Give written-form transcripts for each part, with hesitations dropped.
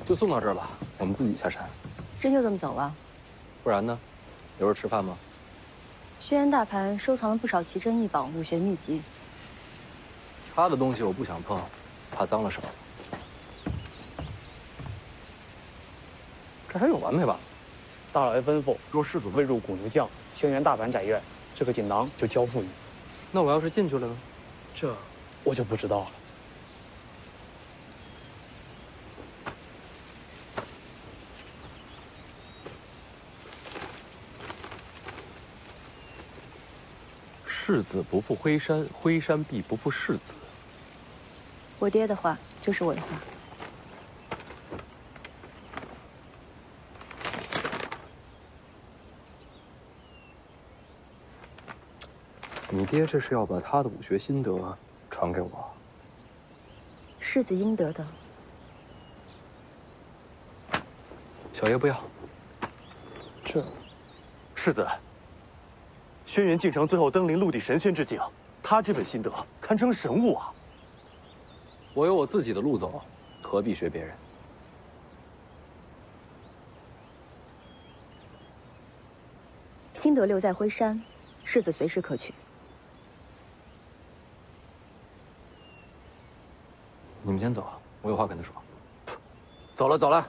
就送到这儿吧，我们自己下山。真就这么走了？不然呢？留着吃饭吗？轩辕大盘收藏了不少奇珍异宝、武学秘籍。他的东西我不想碰，怕脏了手。这还有完没完？大老爷吩咐，若世子未入古牛将轩辕大盘宅院，这个锦囊就交付你。那我要是进去了呢？这我就不知道了。世子不负辉山，辉山必不负世子。我爹的话就是我的话。你爹这是要把他的武学心得传给我？世子应得的。小爷不要。世子，轩辕进城最后登临陆地神仙之境，他这本心得堪称神物啊！我有我自己的路走，何必学别人？心得留在辉山，世子随时可取。你们先走，我有话跟他说。走了走了。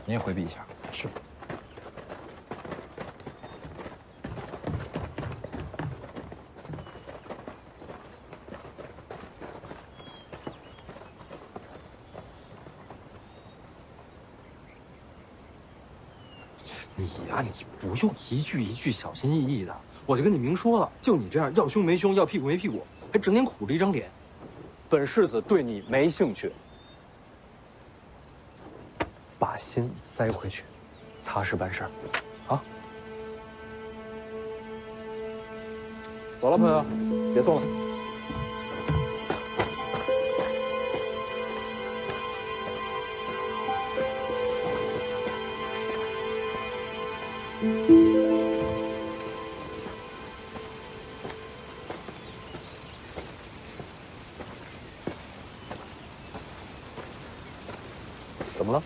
你也回避一下。是。你呀，你不用一句一句小心翼翼的，我就跟你明说了，就你这样要胸没胸，要屁股没屁股，还整天苦着一张脸。本世子对你没兴趣，把心塞回去，踏实办事儿，啊！走了，朋友，别送了。怎么了？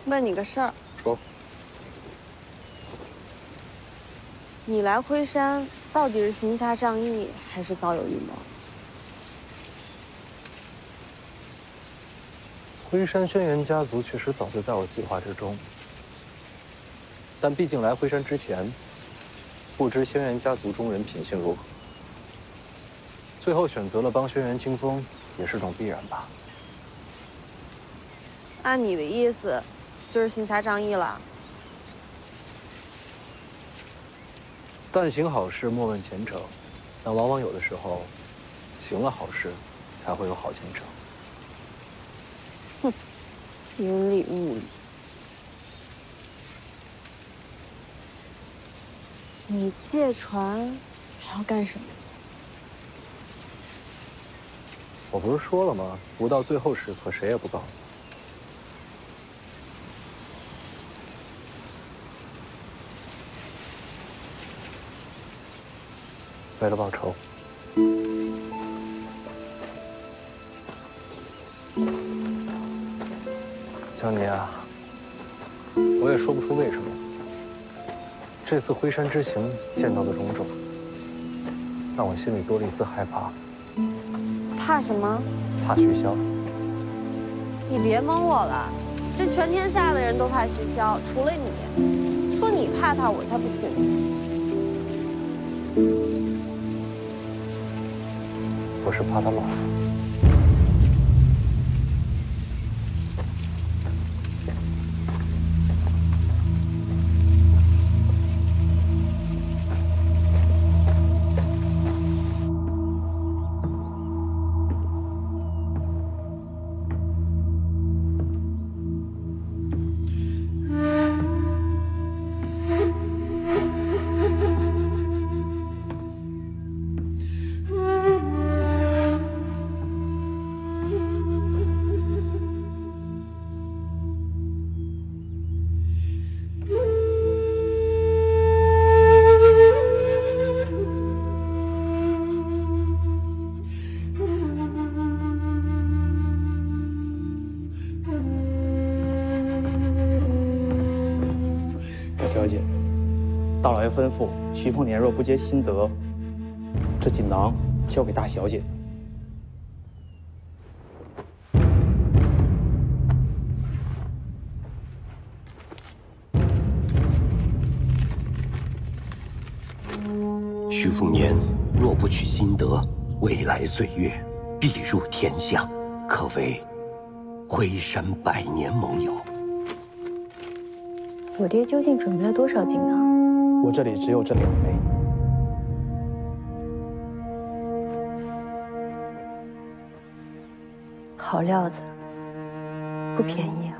问你个事儿。说。你来辉山到底是行侠仗义，还是早有预谋？辉山轩辕家族确实早就在我计划之中，但毕竟来辉山之前，不知轩辕家族中人品性如何，最后选择了帮轩辕清风，也是种必然吧。按你的意思，就是行侠仗义了。但行好事，莫问前程，但往往有的时候，行了好事，才会有好前程。哼，云里雾里。你借船还要干什么？我不是说了吗？不到最后时刻，谁也不告诉你。为了报仇。江宁啊，我也说不出为什么。这次辉山之行见到的种种，让我心里多了一丝害怕。怕什么？怕徐骁。你别蒙我了，这全天下的人都怕徐骁，除了你。说你怕他，我才不信呢。我是怕他老。大老爷吩咐，徐凤年若不接新德，这锦囊交给大小姐。徐凤年若不取新德，未来岁月必入天下，可谓辉山百年盟友。我爹究竟准备了多少锦囊？我这里只有这2枚。好料子，不便宜啊！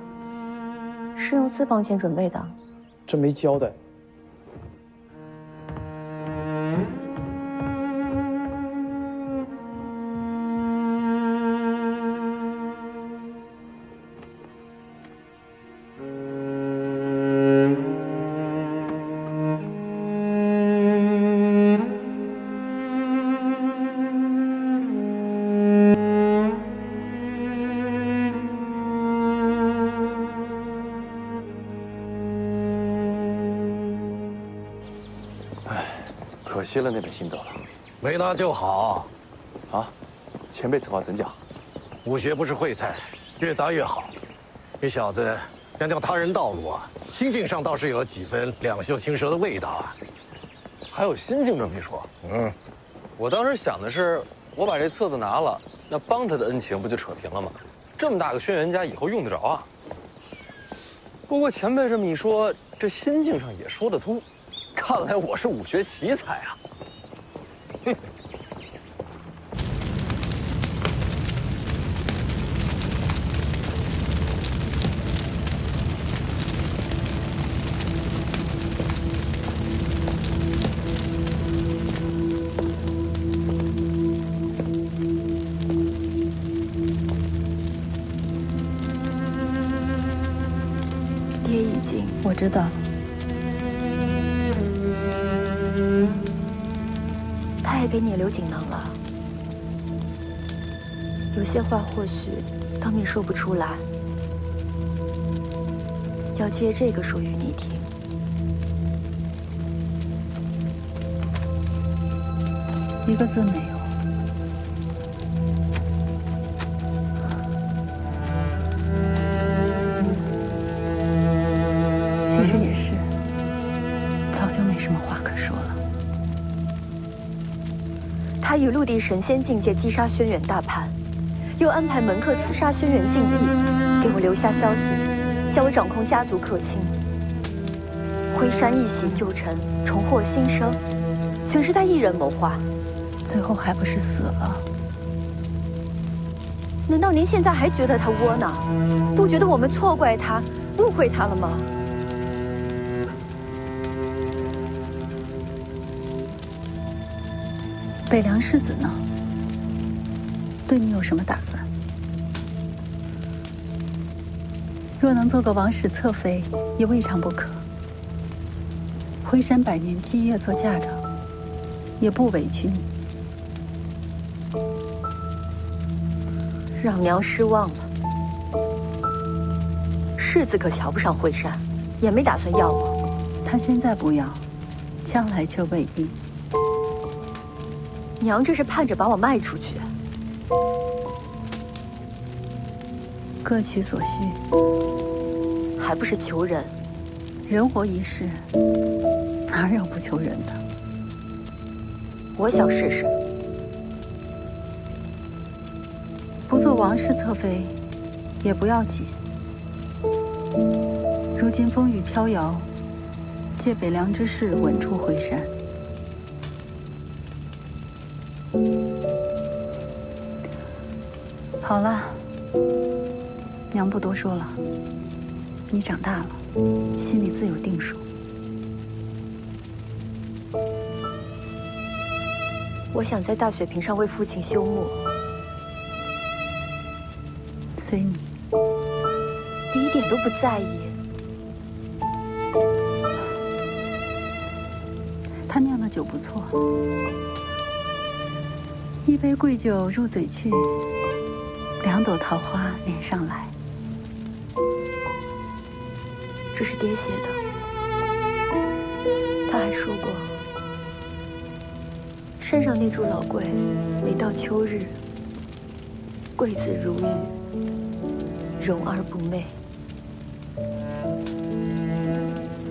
是用私房钱准备的？这没交代。可惜了那本心得了。没拿就好。啊，前辈此话怎讲？武学不是烩菜，越杂越好。你小子想将他人道路啊，心境上倒是有几分两袖清舌的味道啊。还有心境这么一说？我当时想的是，我把这册子拿了，那帮他的恩情不就扯平了吗？这么大个轩辕家，以后用得着啊。不过前辈这么一说，这心境上也说得通。看来我是武学奇才啊！爹已经，我知道。他也给你留锦囊了。有些话或许当面说不出来，要借这个说与你听。一个字没有。其实也是，早就没什么话可说了。他以陆地神仙境界击杀轩辕大叛，又安排门客刺杀轩辕敬义，给我留下消息，叫我掌控家族客卿。辉山一洗旧尘，重获新生，全是他一人谋划，最后还不是死了？难道您现在还觉得他窝囊？不觉得我们错怪他、误会他了吗？北凉世子呢？对你有什么打算？若能做个王室侧妃，也未尝不可。辉山百年基业做嫁妆，也不委屈你。让娘失望了。世子可瞧不上辉山，也没打算要我。他现在不要，将来却未必。娘这是盼着把我卖出去。各取所需，还不是求人？人活一世，哪有不求人的？我想试试。不做王室侧妃，也不要紧。如今风雨飘摇，借北凉之势稳住辉山。好了，娘不多说了。你长大了，心里自有定数。我想在大雪坪上为父亲修墓。随你。你一点都不在意。他酿的酒不错，一杯贵酒入嘴去，2朵桃花脸上来。这是爹写的。他还说。山上那株老桂，每到秋日，桂子如玉，容而不媚。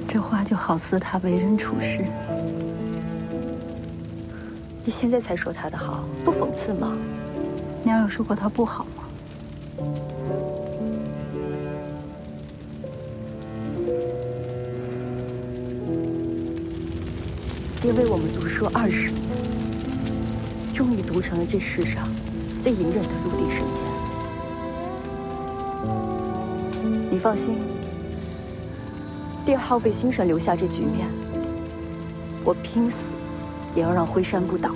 这话就好似他为人处事。你现在才说他的好，不讽刺吗？娘有说过他不好吗？爹为我们读书20年，终于读成了这世上最隐忍的陆地神仙。你放心，爹耗费心神留下这局面，我拼死也要让辉山不倒。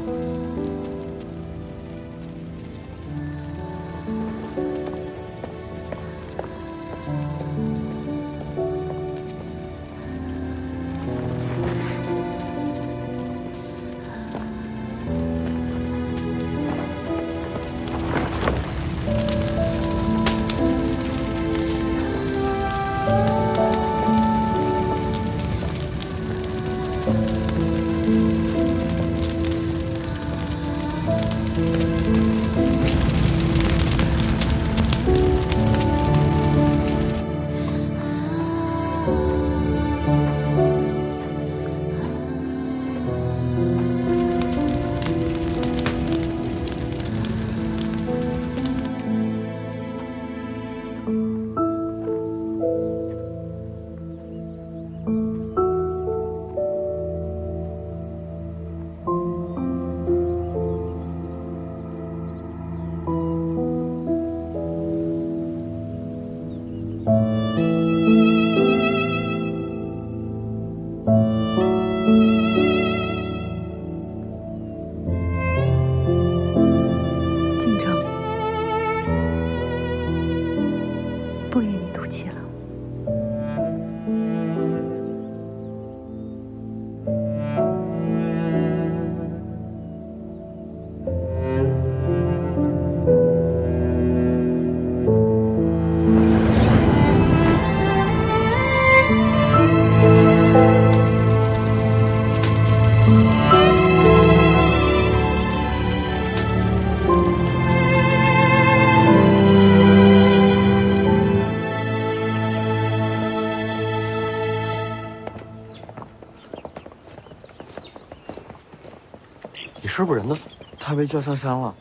师傅人呢？他被叫下山了。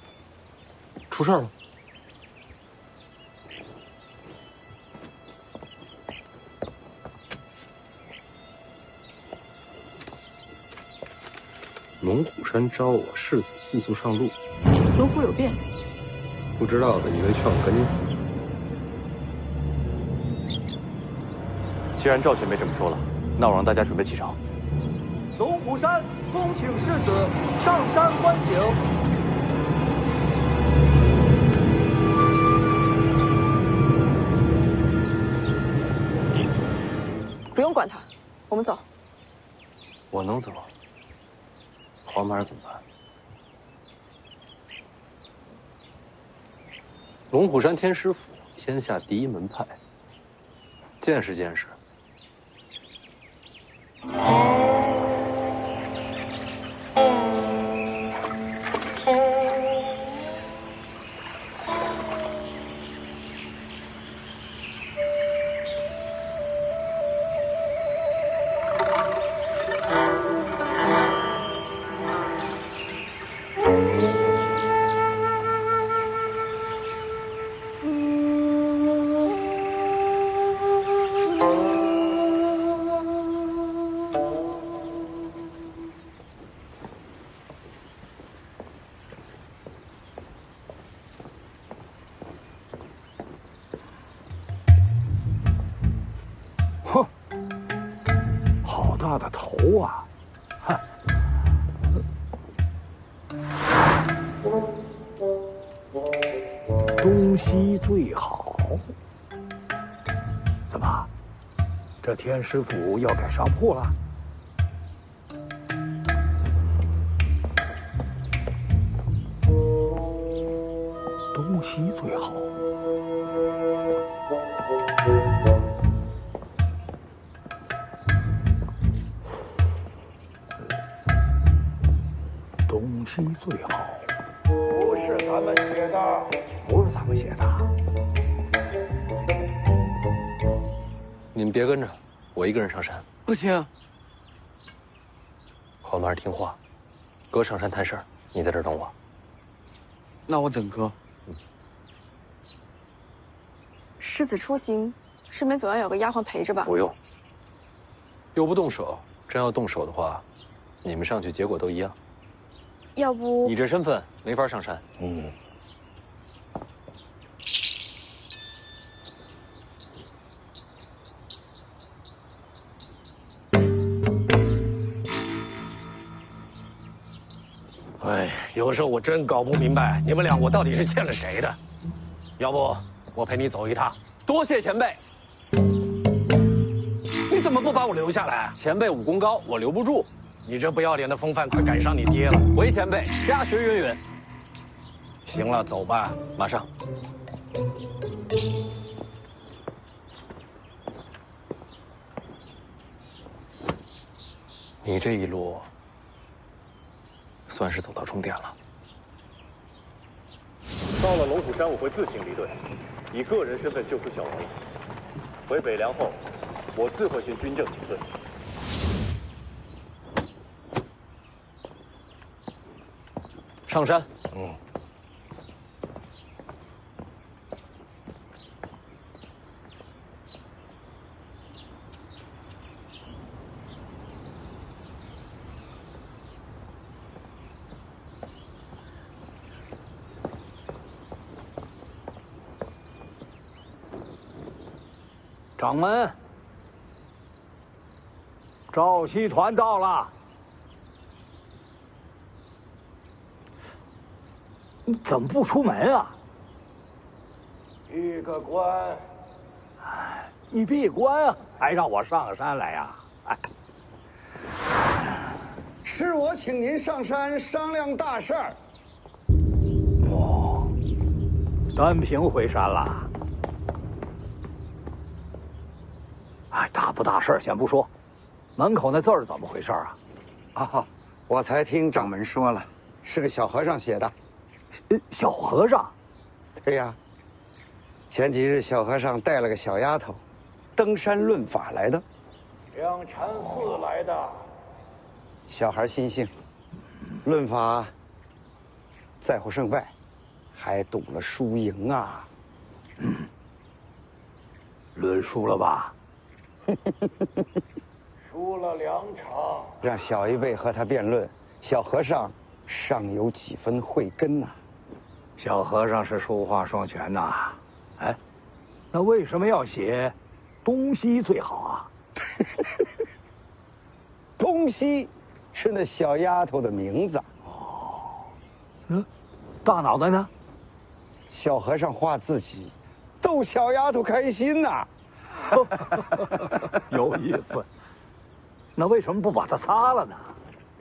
出事了？龙虎山招我世子速速上路。龙虎有变？不知道的以为劝我赶紧死。既然赵前辈这么说了，那我让大家准备启程。龙虎山恭请世子上山观景。不用管他，我们走。我能走，黄马怎么办？龙虎山天师府，天下第一门派，见识见识。哼，好大的头啊！哼，东西最好。怎么，这天师府要改商铺了？东西最好。东西最好。不是咱们写的，不是咱们写的。你们别跟着，我一个人上山。不行。黄毛听话，哥上山谈事儿，你在这儿等我。那我等哥。世子出行，身边总要有个丫鬟陪着吧？不用。又不动手，真要动手的话，你们上去结果都一样。要不你这身份没法上山。哎，有时候我真搞不明白，你们俩我到底是欠了谁的？要不我陪你走一趟？多谢前辈。你怎么不把我留下来？前辈武功高，我留不住。你这不要脸的风范，快赶上你爹了！回前辈，家学渊源。行了，走吧，马上。你这一路算是走到终点了。到了龙虎山，我会自行离队，以个人身份救出小龙。回北凉后，我自会寻军政请罪。上山。掌门，赵熙团到了。你怎么不出门啊？闭个关。你闭关啊，还让我上山来呀？是我请您上山商量大事儿。哦，单凭回山了。大不大事儿先不说，门口那字儿怎么回事啊？啊，我才听掌门说了，是个小和尚写的。小和尚？对呀。前几日小和尚带了个小丫头，登山论法来的。两禅寺来的。小孩心性，论法在乎胜败，还赌了输赢啊。论输了吧？输了2场，让小一辈和他辩论，小和尚尚有几分慧根呐。小和尚是书画双全呐。哎，那为什么要写东西最好啊？东西是那小丫头的名字。哦，大脑袋呢？小和尚画自己，逗小丫头开心呐。有意思。那为什么不把它擦了呢？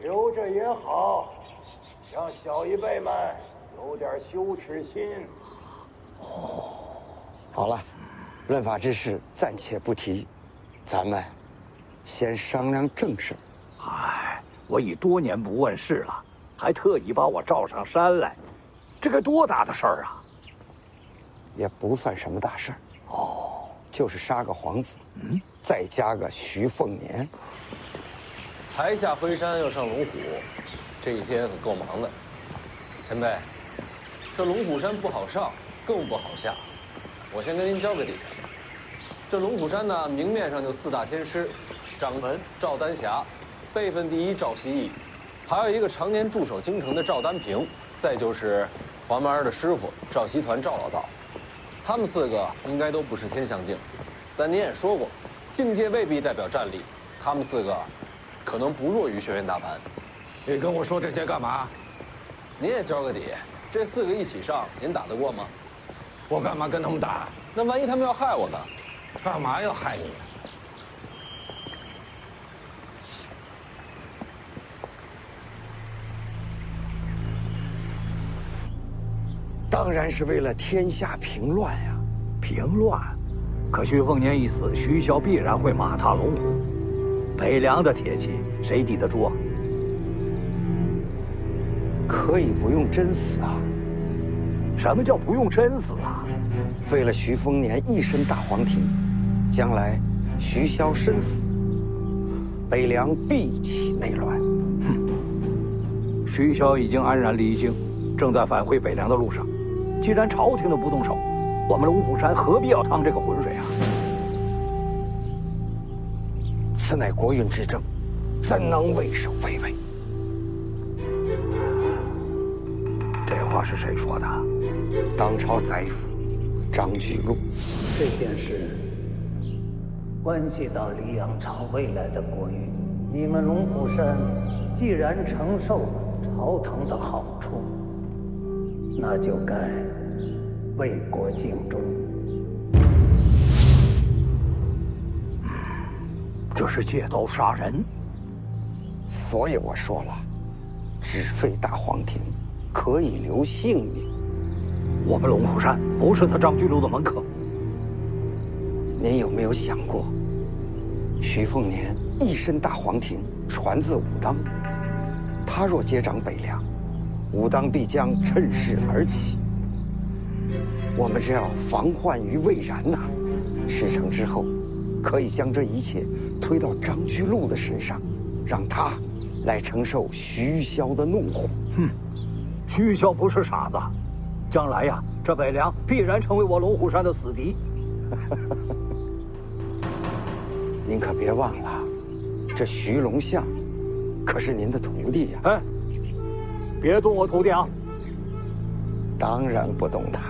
留着也好，让小一辈们有点羞耻心。好了，论法之事暂且不提，咱们先商量正事。我已多年不问世了，还特意把我召上山来，这该多大的事儿啊！也不算什么大事儿。就是杀个皇子，再加个徐凤年。才下飞山要上龙虎，这一天可够忙的。前辈，这龙虎山不好上，更不好下。我先跟您交个底。这龙虎山呢，明面上就4大天师，掌门赵丹霞，辈分第一赵希义，还有一个常年驻守京城的赵丹平，再就是黄毛儿的师傅赵熙团赵老道。他们4个应该都不是天象境，但您也说过，境界未必代表战力，他们4个可能不弱于轩辕大盘。你跟我说这些干嘛？您也交个底，这4个一起上，您打得过吗？我干嘛跟他们打？那万一他们要害我呢？干嘛要害你？当然是为了天下平乱呀！平乱？可徐凤年一死，徐骁必然会马踏龙虎，北凉的铁骑谁抵得住啊？可以不用真死啊。什么叫不用真死啊？为了徐丰年一身大黄庭，将来徐骁身死，北凉必起内乱。徐骁已经安然离京，正在返回北凉的路上。既然朝廷都不动手，我们龙虎山何必要趟这个浑水啊？此乃国运之政，怎能畏首畏尾？这话是谁说的？当朝宰辅张居禄。这件事关系到黎阳朝未来的国运，你们龙虎山既然承受朝堂的好处，那就该为国尽忠。这是借刀杀人。所以我说了，只废大黄庭，可以留性命。我们龙虎山不是他张居禄的门客。您有没有想过，徐凤年一身大黄庭，传自武当，他若接掌北凉，武当必将趁势而起。我们只要防患于未然呐，事成之后，可以将这一切推到张居禄的身上，让他来承受徐骁的怒火。徐骁不是傻子，将来呀，这北凉必然成为我龙虎山的死敌。您可别忘了，这徐龙象可是您的徒弟呀！哎，别动我徒弟啊！当然不动他，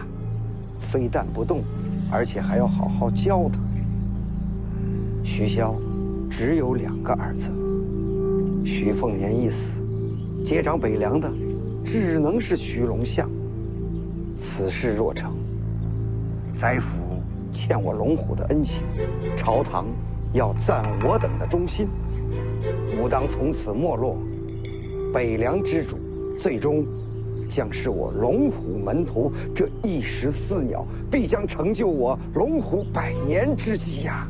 非但不动，而且还要好好教他。徐骁只有2个儿子，徐凤年一死，接掌北凉的只能是徐龙象。此事若成，宰辅欠我龙虎的恩情，朝堂要赞我等的忠心，武当从此没落，北凉之主最终将是我龙虎门徒，这一石4鸟，必将成就我龙虎100年之计呀！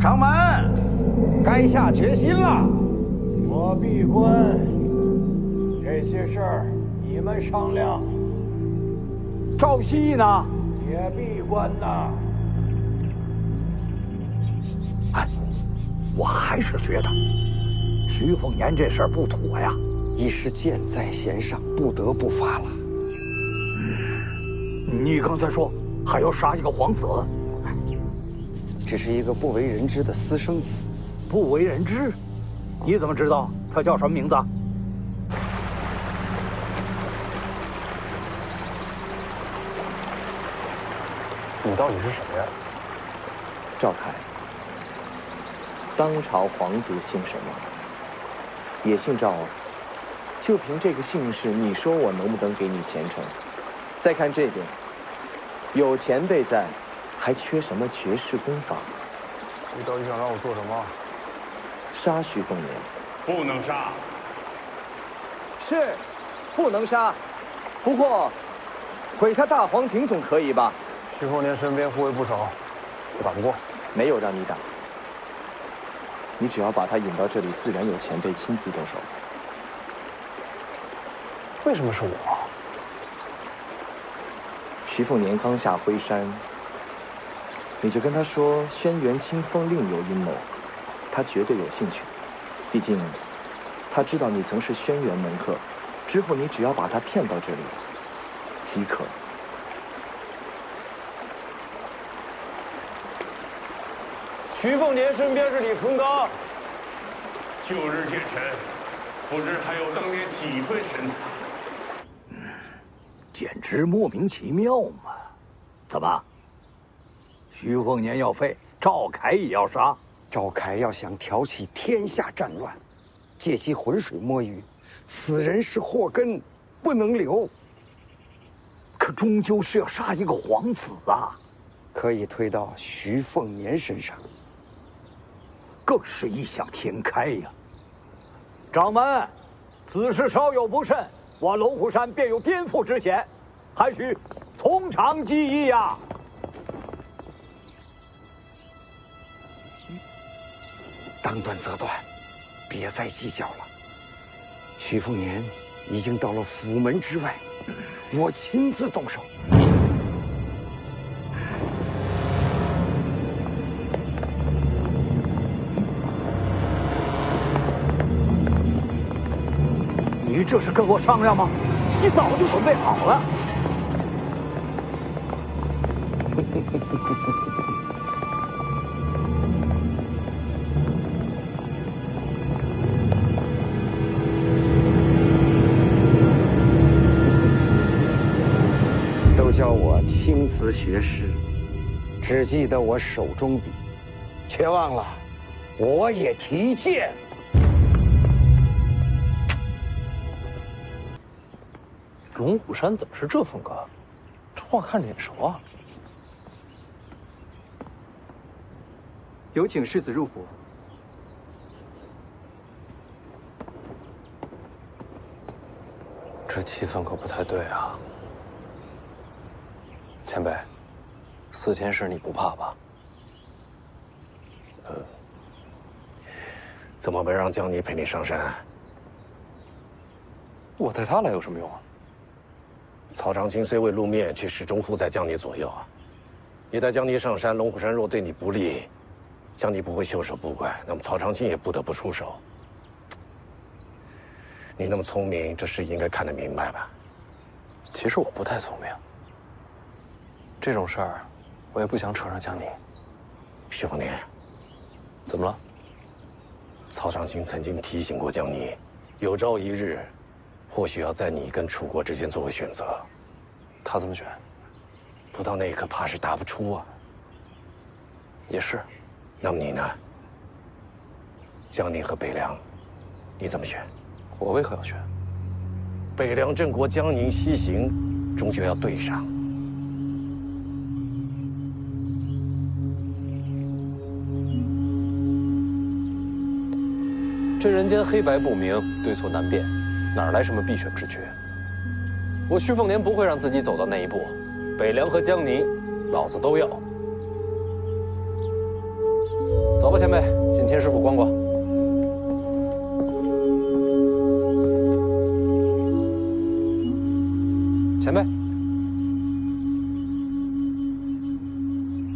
掌门，该下决心了。我闭关，这些事儿你们商量。赵熙呢？也闭关呐。哎，我还是觉得徐凤年这事儿不妥呀。已是箭在弦上，不得不发了。你刚才说还要杀一个皇子，这是一个不为人知的私生子。不为人知？你怎么知道他叫什么名字？你到底是谁呀？赵凯。当朝皇族姓什么？也姓赵啊。就凭这个姓氏，你说我能不能给你前程？再看这边，有前辈在，还缺什么绝世功法？你到底想让我做什么？杀徐凤年。不能杀。是，不能杀。不过，毁他大黄庭总可以吧？徐凤年身边护卫不少，我打不过。没有让你打，你只要把他引到这里，自然有前辈亲自动手。为什么是我？徐凤年刚下辉山，你就跟他说轩辕清风另有阴谋，他绝对有兴趣。毕竟，他知道你曾是轩辕门客，之后你只要把他骗到这里，即可。徐凤年身边是李淳刚，旧日见神，不知还有当年几分神采。简直莫名其妙嘛！怎么？徐凤年要废，赵凯也要杀？赵凯要想挑起天下战乱，借其浑水摸鱼，此人是祸根，不能留。可终究是要杀一个皇子啊！可以推到徐凤年身上，更是异想天开呀！掌门，此事稍有不慎，我龙虎山便有颠覆之险，还需从长计议呀！当断则断，别再计较了。徐凤年已经到了府门之外，我亲自动手。你这是跟我商量吗？你早就准备好了。都叫我青瓷学师，只记得我手中笔，却忘了我也提剑。龙虎山怎么是这风格？这画看着眼熟啊！有请世子入府。这气氛可不太对啊！前辈，4天时你不怕吧？怎么没让江泥陪你上山？我带他来有什么用啊？曹长青虽未露面，却始终护在江泥左右啊。你带江泥上山，龙虎山若对你不利，江泥不会袖手不管，那么曹长青也不得不出手。你那么聪明，这事应该看得明白吧？其实我不太聪明，这种事儿我也不想扯上江泥。徐凤年，怎么了？曹长青曾经提醒过江泥，有朝一日，或许要在你跟楚国之间做个选择。他怎么选？不到那一刻，怕是答不出啊。也是。那么你呢？江宁和北凉，你怎么选？我为何要选？北凉郑国江宁西行，终究要对上。这人间黑白不明，对错难辨，哪来什么必选之决？我徐凤年不会让自己走到那一步。北凉和江宁，老子都要。走吧，前辈，进天师府逛逛。前辈，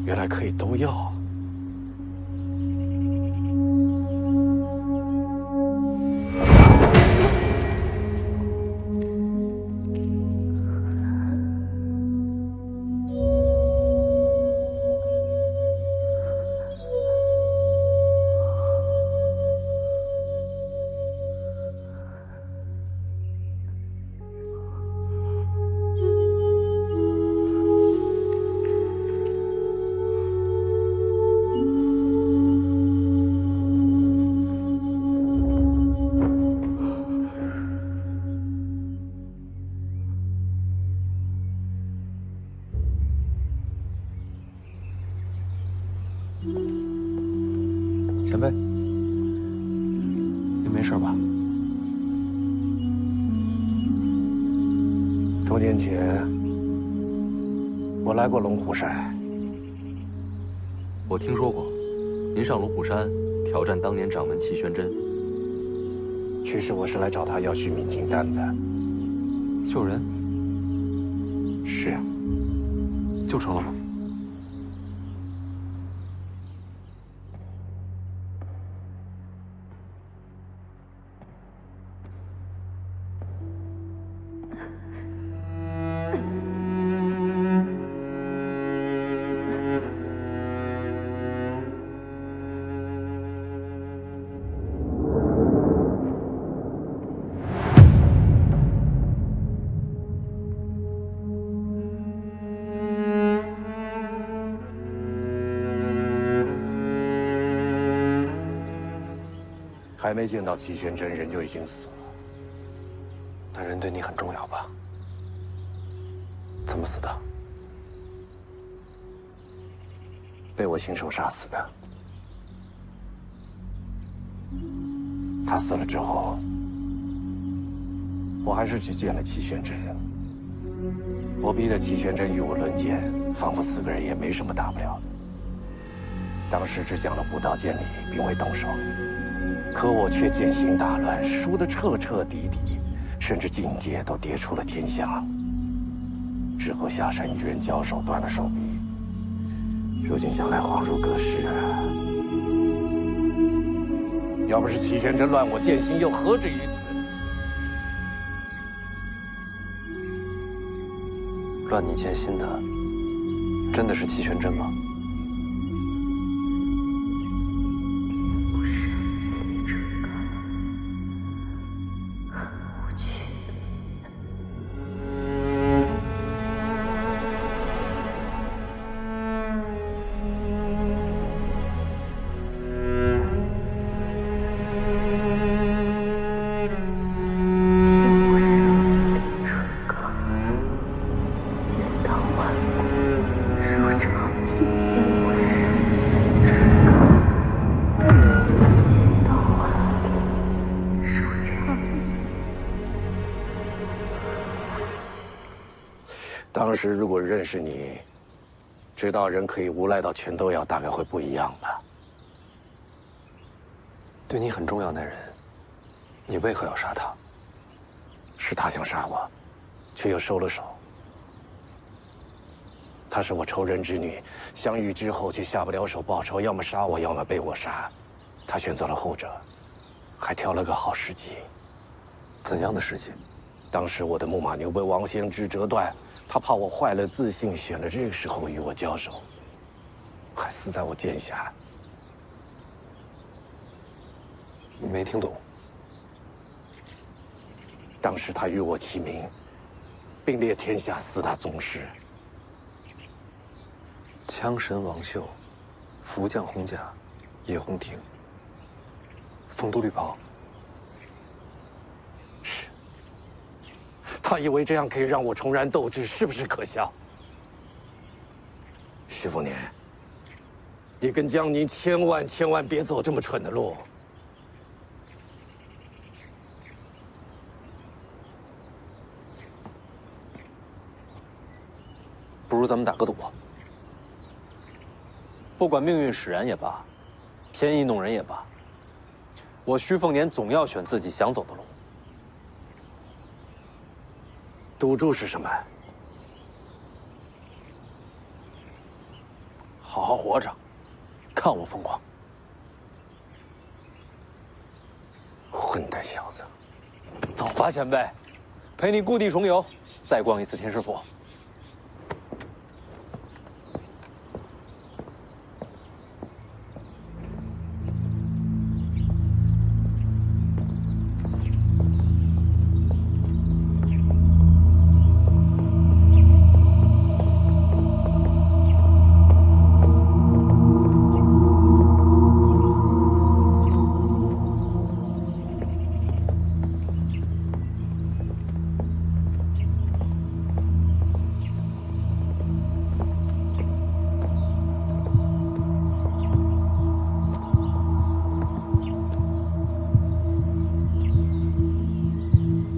原来可以都要。前辈，你没事吧？多年前，我来过龙虎山。我听说过，您上龙虎山挑战当年掌门齐玄真。其实我是来找他要续命金丹的。救人？是啊。救成了吗？还没见到齐玄真，人就已经死了。那人对你很重要吧？怎么死的？被我亲手杀死的。他死了之后，我还是去见了齐玄真。我逼得齐玄真与我论剑，仿佛4个人也没什么大不了的。当时只讲了武道剑理，并未动手。可我却剑心大乱，输得彻彻底底，甚至境界都跌出了天下。之后下山与人交手，断了手臂。如今想来，恍如隔世啊！要不是齐宣之乱，我剑心又何至于此？乱你剑心的，真的是齐玄真吗？当时如果认识你，知道人可以无赖到全都要，大概会不一样吧。对你很重要的人，你为何要杀他？是他想杀我，却又收了手。她是我仇人之女，相遇之后却下不了手报仇，要么杀我，要么被我杀。她选择了后者，还挑了个好时机。怎样的时机？当时我的木马牛被王先知折断，他怕我坏了自信，选了这个时候与我交手，还死在我剑下。没听懂。当时他与我齐名，并列天下4大宗师。枪神王秀，福将洪甲，叶洪庭，丰都绿袍。是。他以为这样可以让我重燃斗志，是不是可笑？徐凤年，你跟江宁千万别走这么蠢的路。不如咱们打个赌。不管命运使然也罢，天意弄人也罢，我徐凤年总要选自己想走的路。赌注是什么？好好活着，看我疯狂！混蛋小子，走吧，前辈，陪你故地重游，再逛一次天师府。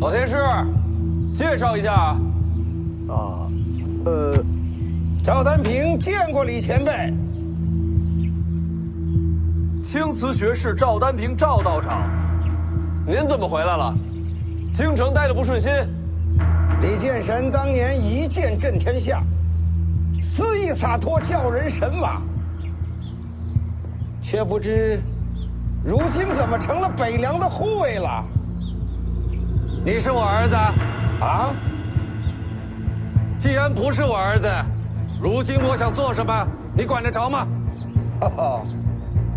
老天师，介绍一下。赵丹平见过李前辈。青瓷学士赵丹平赵道长，您怎么回来了？京城待得不顺心？李剑神当年一剑震天下，肆意洒脱，叫人神往。却不知，如今怎么成了北凉的护卫了？你是我儿子啊？既然不是我儿子，如今我想做什么，你管得着吗？哈哈，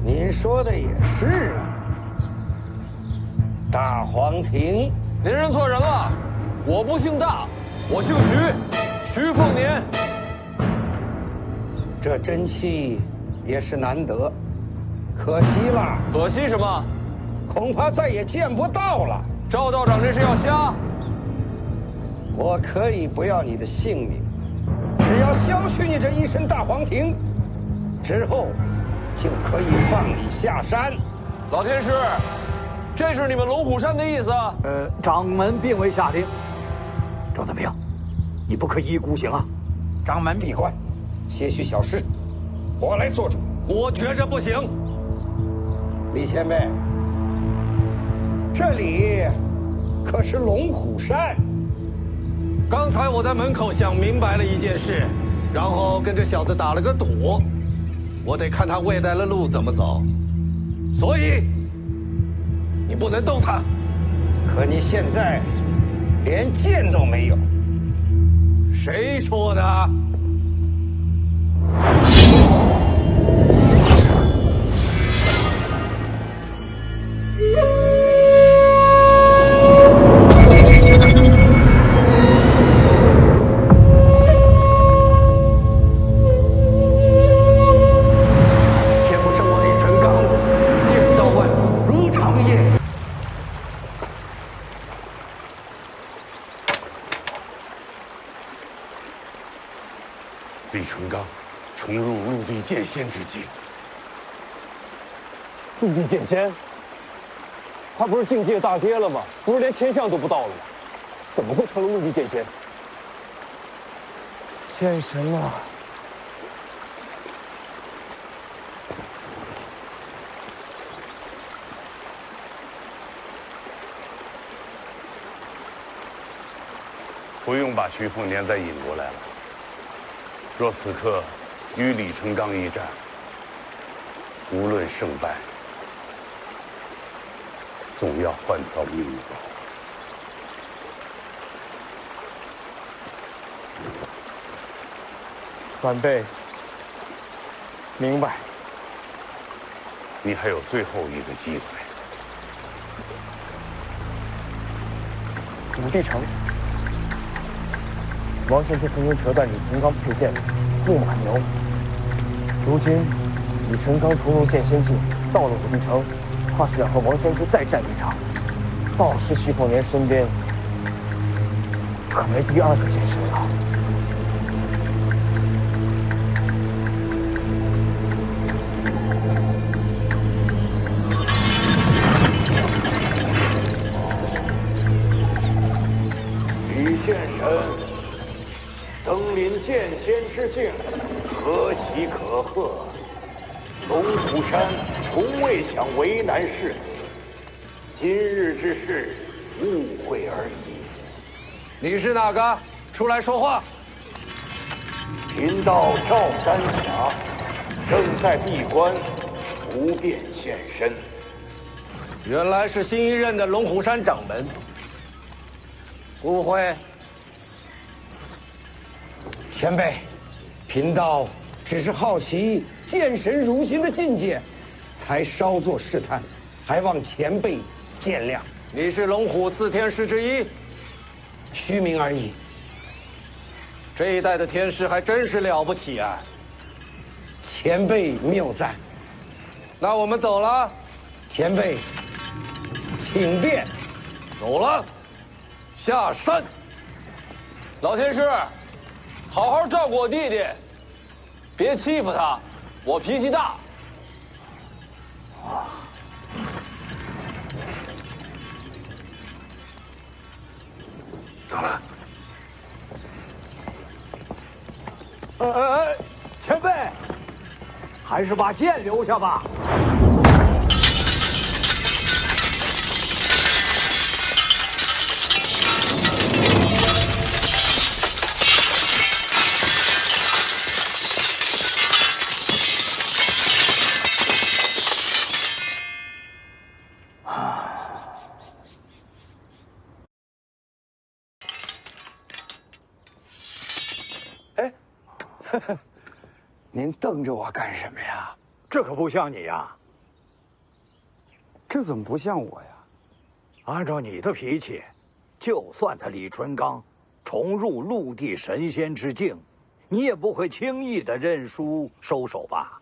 您说的也是啊。大黄庭，您认错人了，我不姓大，我姓徐，徐凤年。这真气也是难得，可惜了。可惜什么？恐怕再也见不到了。赵道长这是要瞎？我可以不要你的性命，只要削去你这一身大黄庭，之后就可以放你下山。老天师，这是你们龙虎山的意思？掌门并未下令。赵丹平，你不可一意孤行啊！掌门闭关，些许小事，我来做主。我觉着不行。李前辈，这里可是龙虎山。刚才我在门口想明白了一件事，然后跟这小子打了个赌，我得看他未来的路怎么走，所以你不能动他。可你现在连剑都没有。谁说的？天不生我李淳罡，剑道万如长夜。李淳罡重入陆地剑仙之境。陆地剑仙？他不是境界大跌了吗？不是连天象都不到了吗？怎么会成了陆地剑仙？剑神啊！不用把徐凤年再引过来了。若此刻与李淳罡一战，无论胜败，总要换条命走。晚辈明白。你还有最后一个机会。武帝城，王先生曾经折断李淳罡佩剑木马牛，如今李淳罡重入剑仙境，到了武帝城，怕是要和王先生再战一场。到时徐凤年身边可没第二个剑神了。李剑神登临剑仙之境，可喜可贺。龙虎山从未想为难世子，今日之事误会而已。你是哪个？出来说话！贫道赵丹霞正在闭关，不便现身。原来是新一任的龙虎山掌门。误会。前辈，贫道只是好奇剑神如今的境界，才稍作试探，还望前辈见谅。你是龙虎4天师之一，虚名而已。这一代的天师还真是了不起啊！前辈谬赞。那我们走了。前辈，请便。走了。下山。老天师，好好照顾我弟弟，别欺负他，我脾气大。走了。前辈，还是把剑留下吧。您瞪着我干什么呀？这可不像你呀。这怎么不像我呀？按照你的脾气，就算他李淳罡重入陆地神仙之境，你也不会轻易的认输收手吧？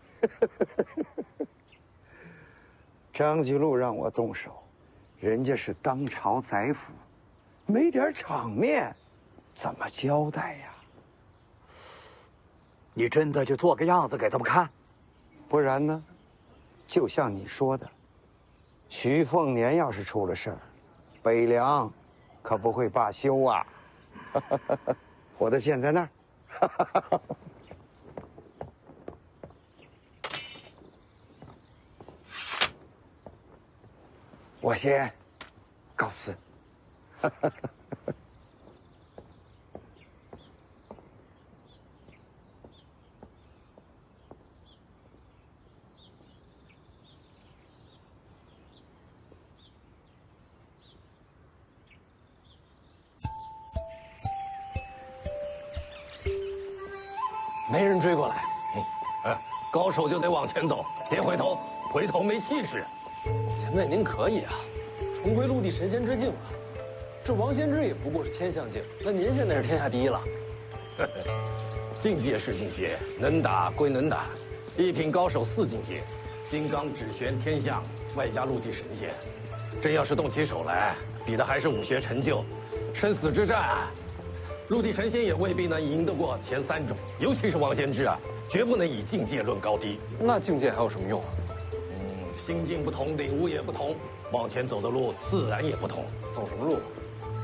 张居禄让我动手，人家是当朝宰辅，没点场面，怎么交代呀？你真的就做个样子给他们看？不然呢？就像你说的，徐凤年要是出了事儿，北凉可不会罢休啊！我的剑在那儿。我先告辞。没人追过来，高手就得往前走，别回头，回头没气势。前辈您可以啊，重归陆地神仙之境了。这王仙芝也不过是天象境，那您现在是天下第一了。境界是境界，能打归能打，一品高手4境界，金刚指玄天象，外加陆地神仙，真要是动起手来，比的还是武学成就，生死之战。陆地神仙也未必能赢得过前3种，尤其是王仙芝啊，绝不能以境界论高低。那境界还有什么用啊？心境不同，领悟也不同，往前走的路自然也不同。走什么路？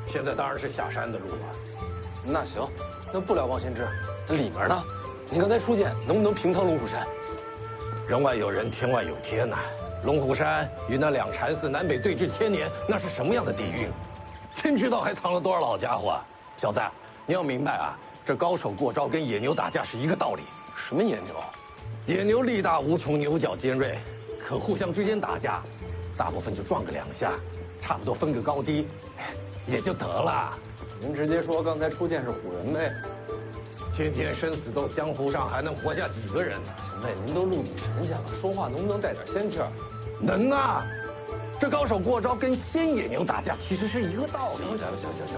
现在当然是下山的路啊。那行，那不聊王仙芝，那里面呢？您刚才初见，能不能平趟龙虎山？人外有人，天外有天呐。龙虎山与那2禅寺南北对峙1000年，那是什么样的底蕴？天知道还藏了多少老家伙啊！小子，你要明白啊，这高手过招跟野牛打架是一个道理。什么野牛？野牛力大无穷，牛角尖锐，可互相之间打架，大部分就撞个2下，差不多分个高低，也就得了。您直接说刚才初见是唬人呗。天天生死斗，江湖上还能活下几个人？前辈，您都陆地神仙了，说话能不能带点仙气儿？能啊！这高手过招跟仙野牛打架其实是一个道理。行，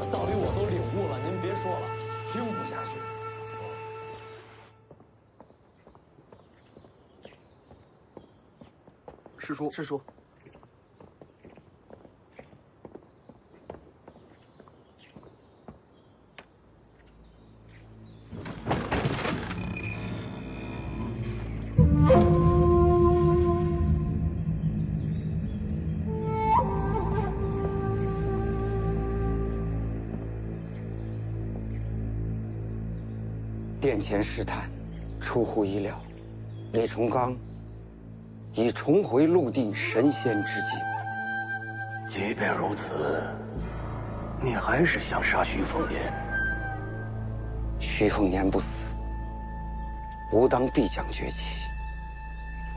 道理我都领悟了，您别说了，听不下去。师叔，师叔，殿前试探，出乎意料，李重刚已重回陆地神仙之境。即便如此，你还是想杀徐凤年？徐凤年不死，吾当必将崛起。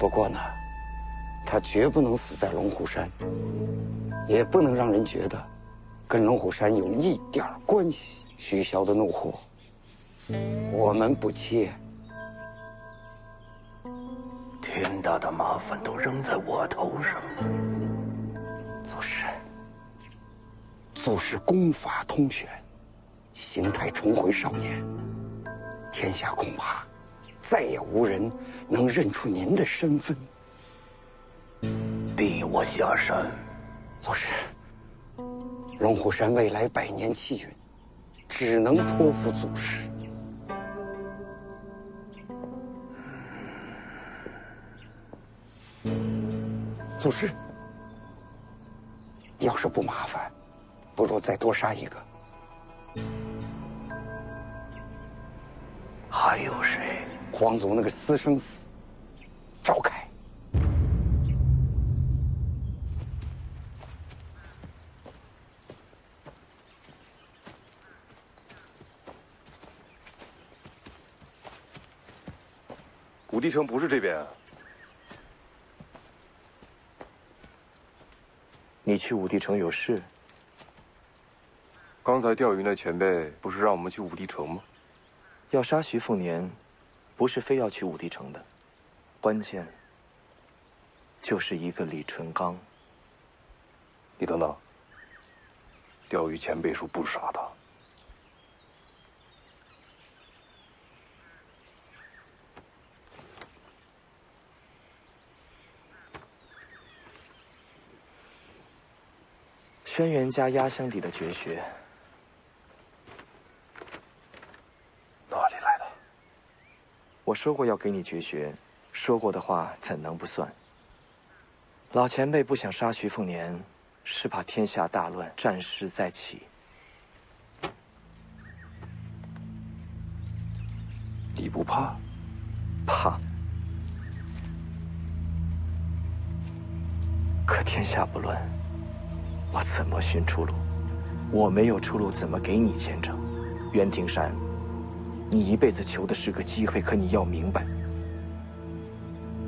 不过呢，他绝不能死在龙虎山，也不能让人觉得跟龙虎山有一点关系。徐骁的怒火，我们不接。天大的麻烦都扔在我头上。祖师功法通玄，形态重回少年，天下恐怕再也无人能认出您的身份。逼我下山。祖师，龙虎山未来100年气运，只能托付祖师。祖师，要是不麻烦，不如再多杀一个。还有谁？皇族那个私生子，赵凯。武帝城不是这边啊。你去武帝城有事？刚才钓鱼那前辈不是让我们去武帝城吗？要杀徐凤年，不是非要去武帝城的，关键就是一个李淳刚。你等等，钓鱼前辈说不杀他。轩辕家压箱底的绝学，哪里来的？我说过要给你绝学，说过的话怎能不算？老前辈不想杀徐凤年，是怕天下大乱，战事再起。你不怕？怕。可天下不乱，我怎么寻出路？我没有出路，怎么给你前程？袁庭山，你一辈子求的是个机会，可你要明白，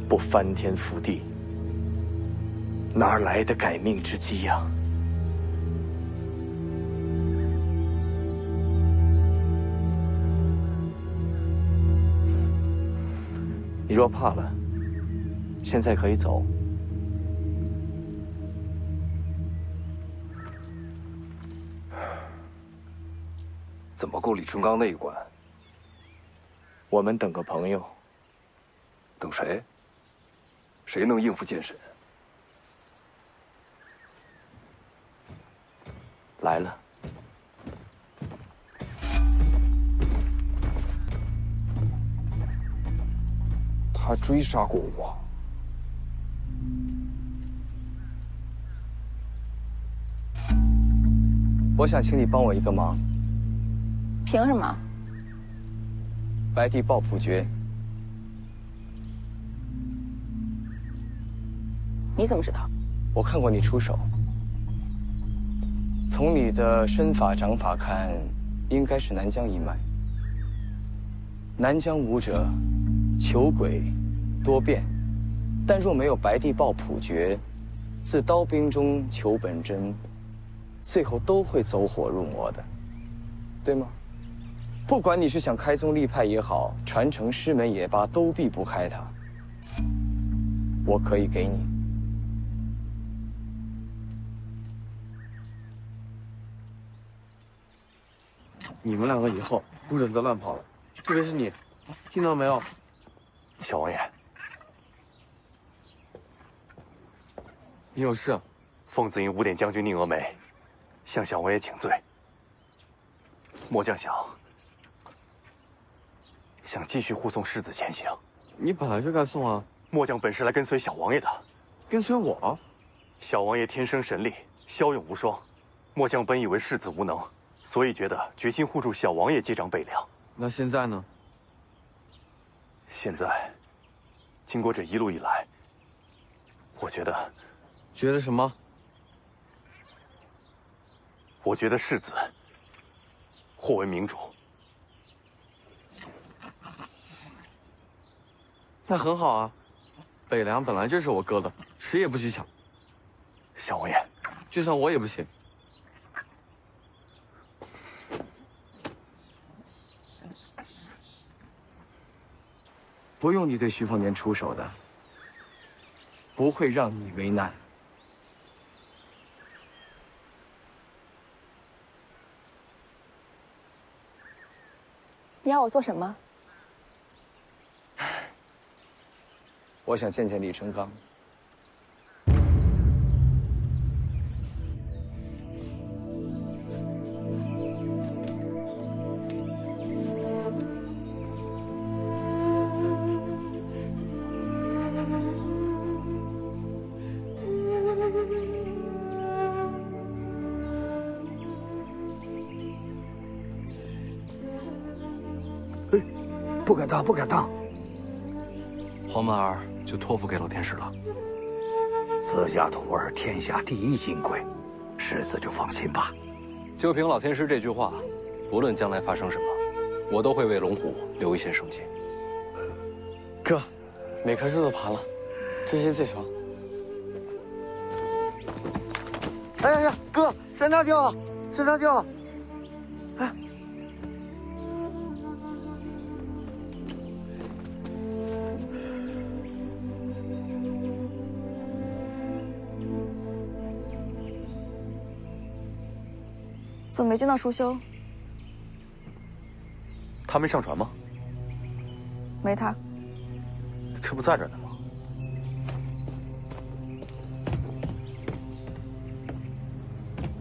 不翻天覆地，哪来的改命之机呀？你若怕了，现在可以走。怎么过李成刚那一关？我们等个朋友。等谁？谁能应付剑神？来了。他追杀过我。我想请你帮我一个忙。凭什么？白帝抱朴诀。你怎么知道？我看过你出手。从你的身法掌法看，应该是南疆一脉。南疆武者，求诡多变，但若没有白帝抱朴诀，自刀兵中求本真，最后都会走火入魔的，对吗？不管你是想开宗立派也好，传承师门也罢，都避不开它。我可以给你。你们两个以后不准再乱跑了，特别是你，听到没有？小王爷，你有事？奉子营5点将军宁峨眉向小王爷请罪。末将想继续护送世子前行。你本来就该送啊！末将本是来跟随小王爷的。跟随我？小王爷天生神力，骁勇无双。末将本以为世子无能，所以觉得决心护住小王爷接掌北凉。那现在呢？现在，经过这一路以来，我觉得什么？我觉得世子或为明主。那很好啊，北凉本来就是我哥的，谁也不许抢。小王爷，就算我也不行。不用你对徐凤年出手的，不会让你为难。你要我做什么？我想见见李成刚。不敢当，不敢当。黄满儿就托付给老天师了。自家徒儿天下第一金贵，世子就放心吧。就凭老天师这句话，不论将来发生什么，我都会为龙虎留一线生机。哥，每棵树都爬了，这些最熟。哎呀，哥，山楂掉了，山楂掉了！哎。怎么没见到舒修？他没上船吗？没他。这不在这呢吗？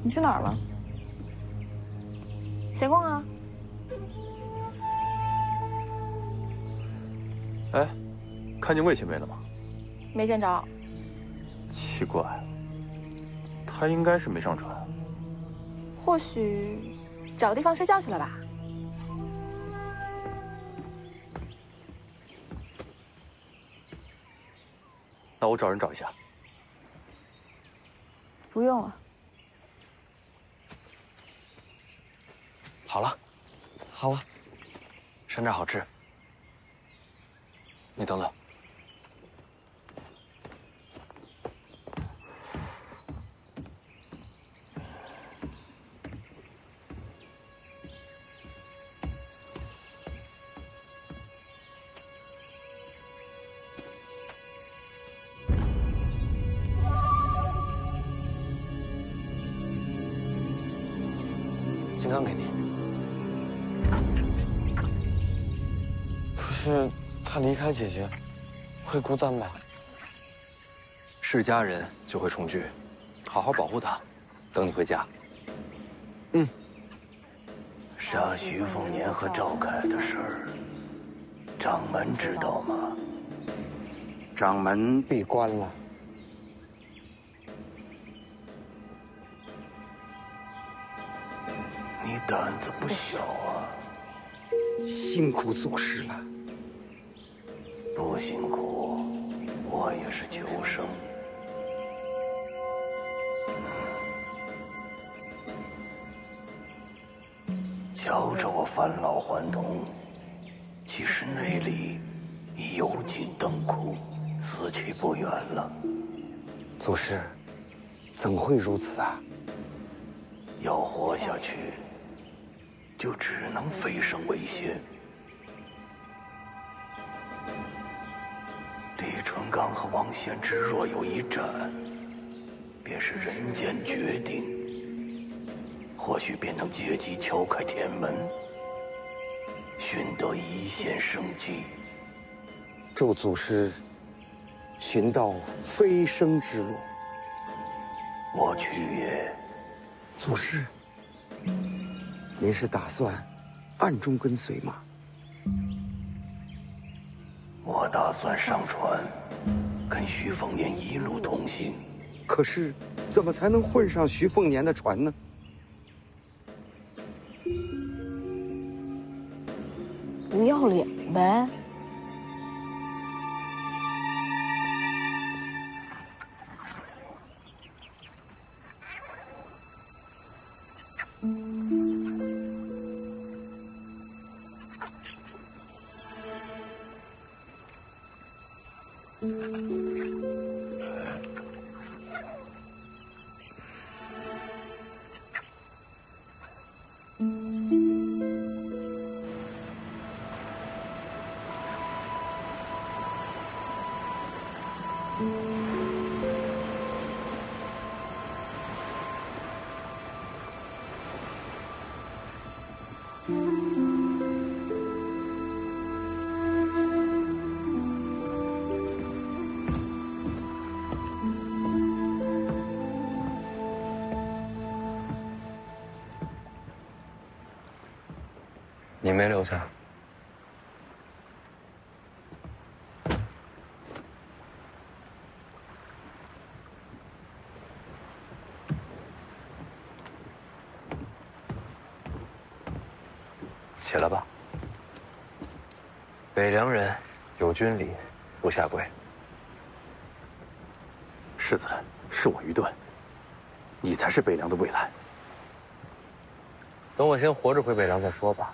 你去哪儿了？闲逛啊。哎，看见魏前辈了吗？没见着。奇怪，他应该是没上船。或许找个地方睡觉去了吧。那我找人找一下。不用了，好了。好啊。山楂好吃。你等等。金刚给你。可是他离开姐姐，会孤单吧？是家人就会重聚，好好保护他，等你回家。嗯。杀徐凤年和赵凯的事儿，掌门知道吗？掌门闭关了。你胆子不小啊！辛苦祖师了。不辛苦，我也是求生。瞧着我返老还童，其实内里已油尽灯枯，死去不远了。祖师，怎会如此啊？要活下去，就只能飞升为仙。李淳刚和王献之若有一战，便是人间决定，或许便能借机敲开天门，寻得一线生机。祝祖师寻到飞升之路。我去也。祖师，您是打算暗中跟随吗？我打算上船，跟徐凤年一路同行。可是，怎么才能混上徐凤年的船呢？不要脸呗！你没留下。起来吧。北凉人有军礼，不下跪。世子，是我愚钝，你才是北凉的未来。等我先活着回北凉再说吧。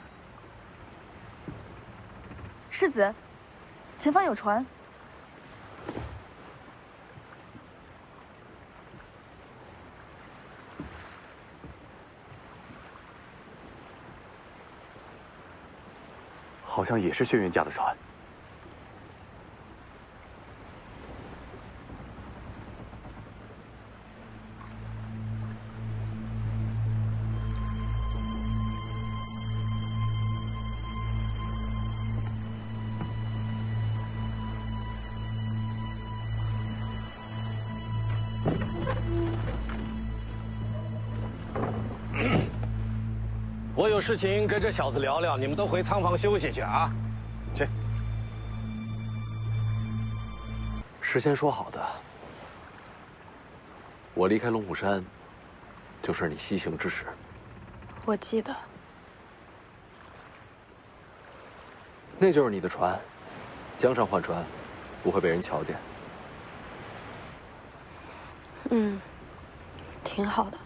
世子，前方有船。好像也是轩辕家的船。我有事情跟这小子聊聊，你们都回仓房休息去啊。去。事先说好的，我离开龙虎山，就是你西行之时。我记得。那就是你的船，江上换船，不会被人瞧见。嗯，挺好的。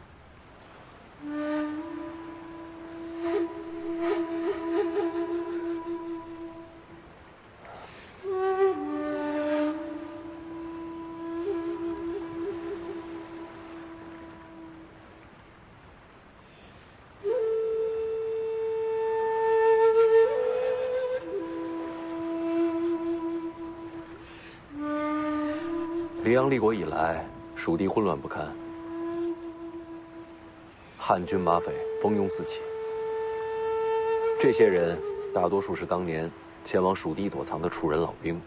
黎阳立国以来，蜀地混乱不堪，汉军马匪蜂拥四起。这些人大多数是当年前往蜀地躲藏的楚人老兵。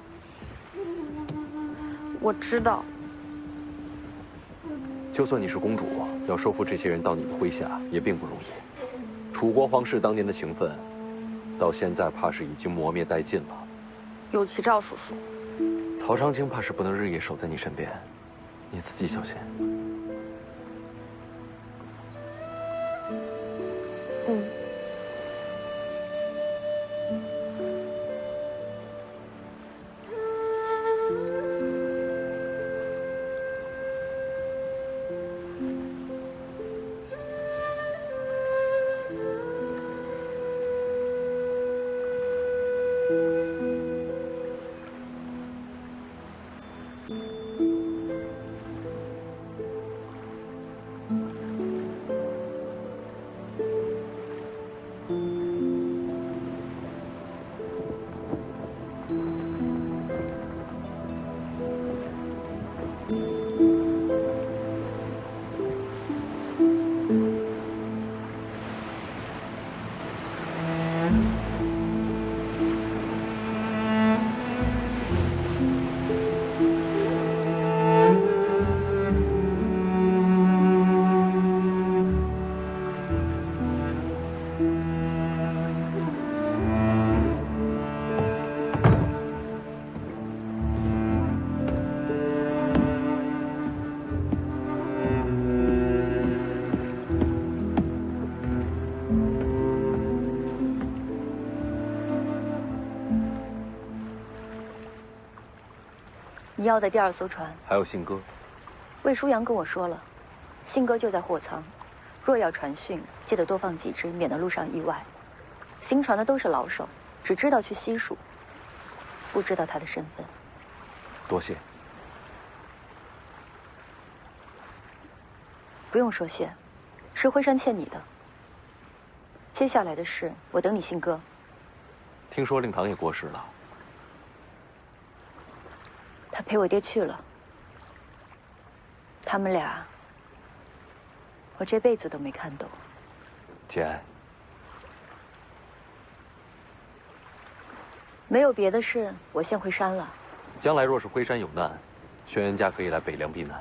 我知道。就算你是公主，要收服这些人到你的麾下也并不容易。楚国皇室当年的情分，到现在怕是已经磨灭殆尽了。有其赵叔叔，曹长青怕是不能日夜守在你身边，你自己小心。嗯。你要的第2艘船，还有信鸽。魏舒阳跟我说了，信鸽就在货舱，若要传讯，记得多放几只，免得路上意外。行船的都是老手，只知道去西蜀，不知道他的身份。多谢。不用说谢，是辉山欠你的。接下来的事，我等你信鸽。听说令堂也过世了。他陪我爹去了。他们俩，我这辈子都没看懂。简，没有别的事，我先回山了。将来若是辉山有难，轩辕家可以来北凉避难。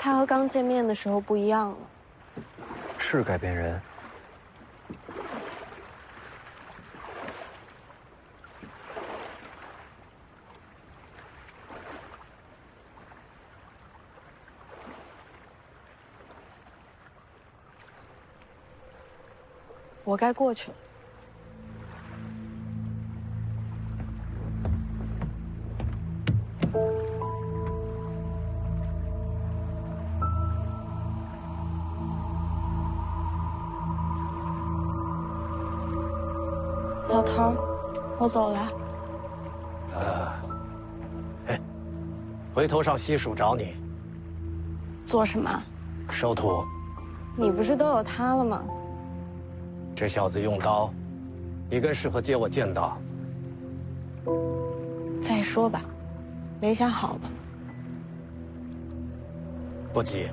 他和刚见面的时候不一样了。是改变人。我该过去了。老头儿，我走了。回头上西蜀找你。做什么？收徒。你不是都有他了吗？这小子用刀，你更适合接我剑道。再说吧，没想好吧？不急。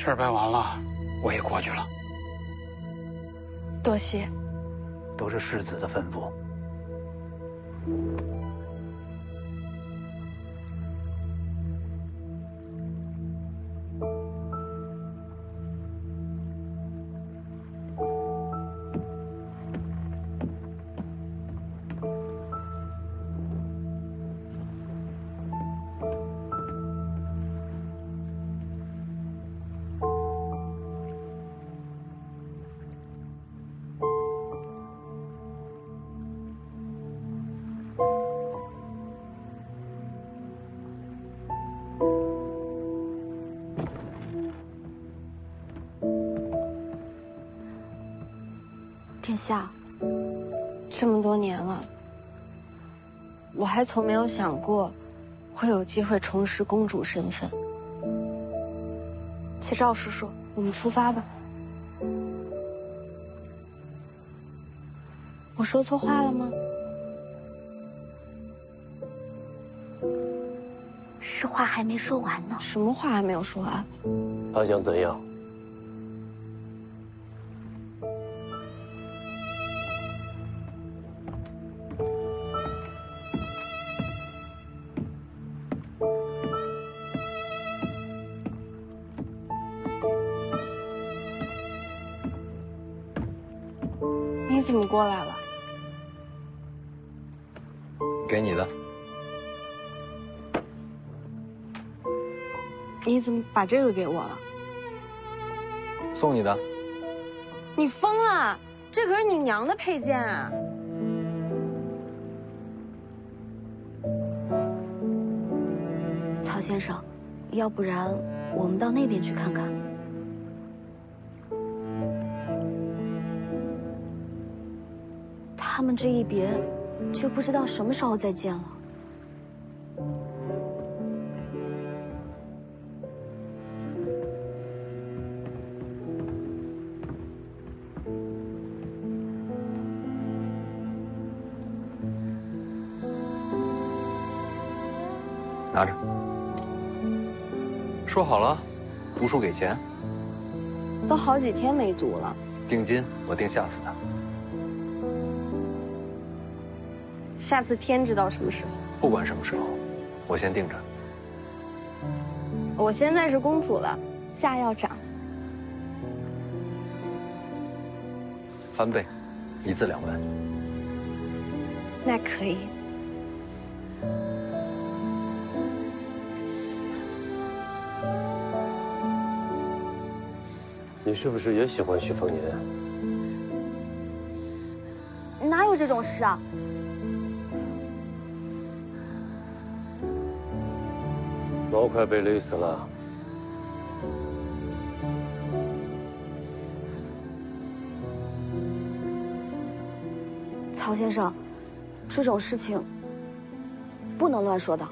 事儿办完了，我也过去了。多谢。都是世子的吩咐。殿下，这么多年了，我还从没有想过会有机会重拾公主身份。且赵叔叔，我们出发吧。我说错话了吗？是话还没说完呢。什么话还没有说完？他想怎样？你怎么过来了？给你的。你怎么把这个给我了？送你的。你疯了！这可是你娘的佩剑啊！曹先生，要不然我们到那边去看看。他们这一别，就不知道什么时候再见了。拿着。说好了，读书给钱。都好几天没读了。定金我定下次的。下次天知道什么时候。不管什么时候，我先定着。我现在是公主了，价要涨。翻倍，1字2文。那可以。你是不是也喜欢徐凤年？哪有这种事啊？毛快被勒死了。曹先生，这种事情不能乱说的。